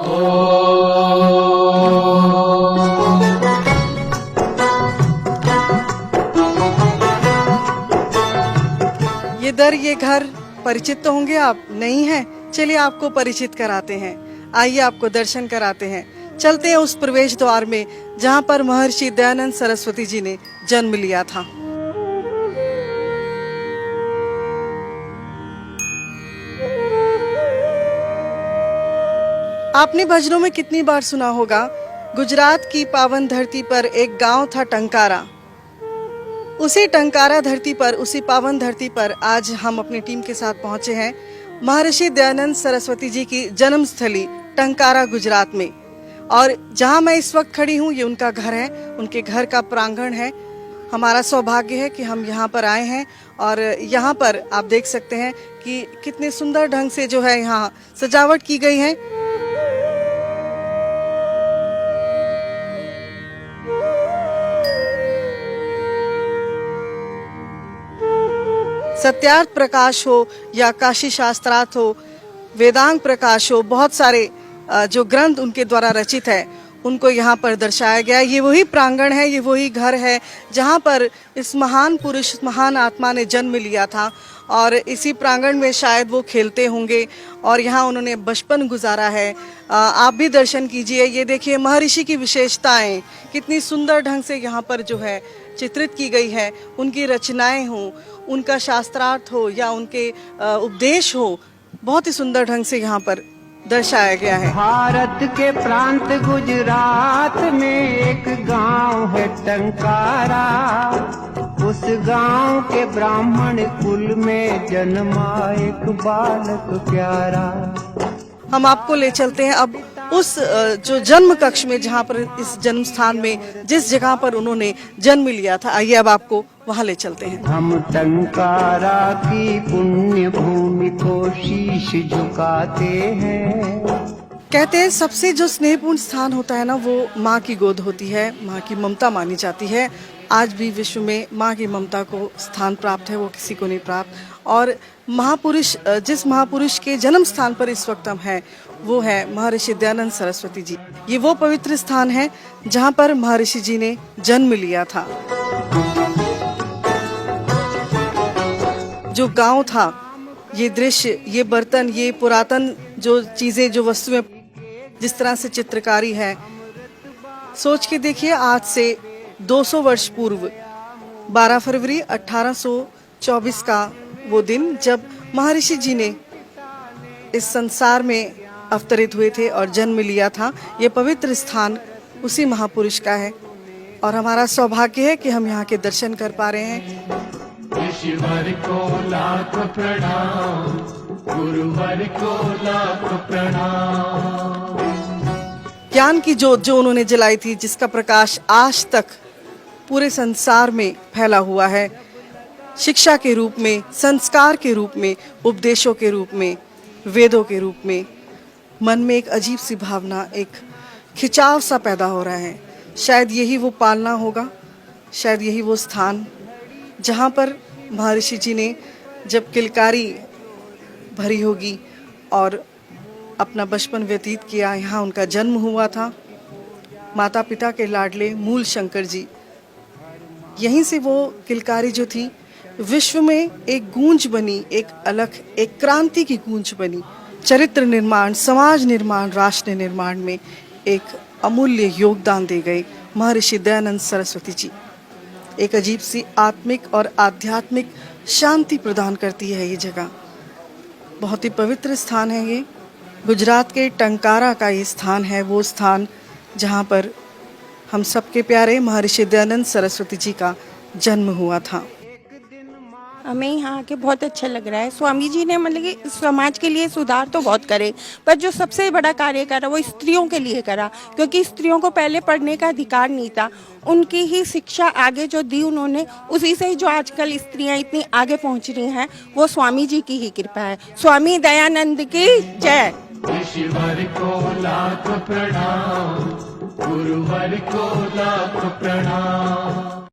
ये दर, ये घर परिचित तो होंगे आप, नहीं है? चलिए आपको परिचित कराते हैं। आइए आपको दर्शन कराते हैं। चलते हैं उस प्रवेश द्वार में जहाँ पर महर्षि दयानंद सरस्वती जी ने जन्म लिया था। आपने भजनों में कितनी बार सुना होगा, गुजरात की पावन धरती पर एक गांव था टंकारा। उसी टंकारा धरती पर, उसी पावन धरती पर आज हम अपनी टीम के साथ पहुंचे हैं महर्षि दयानंद सरस्वती जी की जन्मस्थली टंकारा, गुजरात में। और जहां मैं इस वक्त खड़ी हूं, ये उनका घर है, उनके घर का प्रांगण है। हमारा सौभाग्य है कि हम यहाँ पर आए हैं और यहाँ पर आप देख सकते हैं कि कितने सुंदर ढंग से जो है यहाँ सजावट की गई है। सत्यार्थ प्रकाश हो या काशी शास्त्रार्थ हो, वेदांग प्रकाश हो, बहुत सारे जो ग्रंथ उनके द्वारा रचित है उनको यहाँ पर दर्शाया गया है। ये वही प्रांगण है, ये वही घर है जहाँ पर इस महान पुरुष, महान आत्मा ने जन्म लिया था और इसी प्रांगण में शायद वो खेलते होंगे और यहाँ उन्होंने बचपन गुजारा है। आप भी दर्शन कीजिए। ये देखिए महर्षि की विशेषताएं कितनी सुंदर ढंग से यहाँ पर जो है चित्रित की गई है। उनकी रचनाएं हो, उनका शास्त्रार्थ हो या उनके उपदेश हो, बहुत ही सुंदर ढंग से यहाँ पर दर्शाया गया है। भारत के प्रांत गुजरात में एक गांव है टंकारा, उस गांव के ब्राह्मण कुल में जन्मा एक बालक प्यारा। हम आपको ले चलते हैं अब उस जो जन्म कक्ष में, जहाँ पर इस जन्म स्थान में जिस जगह पर उन्होंने जन्म लिया था। आइए अब आपको वहाँ ले चलते हैं। हम टंकारा की पुण्य भूमि को शीश झुकाते हैं। कहते हैं सबसे जो स्नेहपूर्ण स्थान होता है ना, वो माँ की गोद होती है, माँ की ममता मानी जाती है। आज भी विश्व में माँ की ममता को स्थान प्राप्त है, वो किसी को नहीं प्राप्त। और महापुरुष, जिस महापुरुष के जन्म स्थान पर इस वक्त हम हैं, वो है महर्षि दयानंद सरस्वती जी। ये वो पवित्र स्थान है जहाँ पर महर्षि जी ने जन्म लिया था। जो गांव था, ये दृश्य, ये बर्तन, ये पुरातन जो चीजें, जो वस्तुएं, जिस तरह से चित्रकारी है, सोच के देखिए। आज से 200 वर्ष पूर्व 12 फरवरी 1824 का वो दिन जब महर्षि जी ने इस संसार में अवतरित हुए थे और जन्म लिया था। ये पवित्र स्थान उसी महापुरुष का है और हमारा सौभाग्य है कि हम यहाँ के दर्शन कर पा रहे हैं। ऋषिवर को लाख प्रणाम, गुरुवर को लाख प्रणाम। ज्ञान की जोत जो उन्होंने जलाई थी, जिसका प्रकाश आज तक पूरे संसार में फैला हुआ है, शिक्षा के रूप में, संस्कार के रूप में, उपदेशों के रूप में, वेदों के रूप में। मन में एक अजीब सी भावना, एक खिंचाव सा पैदा हो रहा है। शायद यही वो पालना होगा, शायद यही वो स्थान जहाँ पर महर्षि जी ने जब किलकारी भरी होगी और अपना बचपन व्यतीत किया, यहाँ उनका जन्म हुआ था। माता पिता के लाडले मूल शंकर जी, यहीं से वो किलकारी जो थी विश्व में एक गूंज बनी, एक अलग, एक क्रांति की गूंज बनी। चरित्र निर्माण, समाज निर्माण, राष्ट्र निर्माण में एक अमूल्य योगदान दे गए महर्षि दयानंद सरस्वती जी। एक अजीब सी आत्मिक और आध्यात्मिक शांति प्रदान करती है ये जगह। बहुत ही पवित्र स्थान है ये। गुजरात के टंकारा का ये स्थान है, वो स्थान जहाँ पर हम सबके प्यारे महर्षि दयानंद सरस्वती जी का जन्म हुआ था। हमें यहाँ आके बहुत अच्छा लग रहा है। स्वामी जी ने मतलब कि समाज के लिए सुधार तो बहुत करे, पर जो सबसे बड़ा कार्य करा वो स्त्रियों के लिए करा, क्योंकि स्त्रियों को पहले पढ़ने का अधिकार नहीं था। उनकी ही शिक्षा आगे जो दी उन्होंने, उसी से ही जो आजकल स्त्रियाँ इतनी आगे पहुँच रही हैं, वो स्वामी जी की ही कृपा है। स्वामी दयानंद की जय। ऋषिवर को लाख प्रणाम, गुरुवर को लाख प्रणाम।